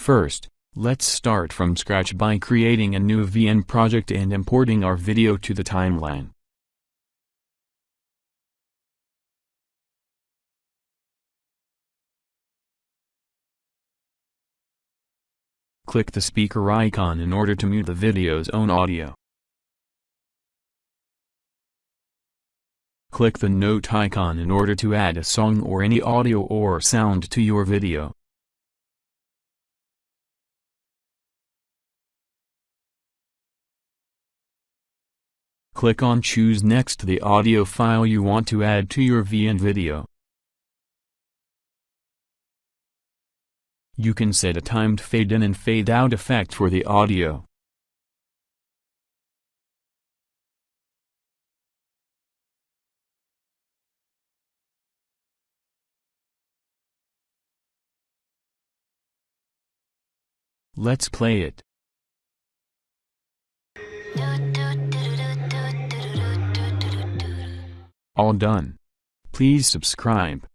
First, let's start from scratch by creating a new VN project and importing our video to the timeline. Click the speaker icon in order to mute the video's own audio. Click the note icon in order to add a song or any audio or sound to your video. Click on Choose Next the audio file you want to add to your VN video. You can set a timed fade in and fade out effect for the audio. Let's play it. All done. Please subscribe.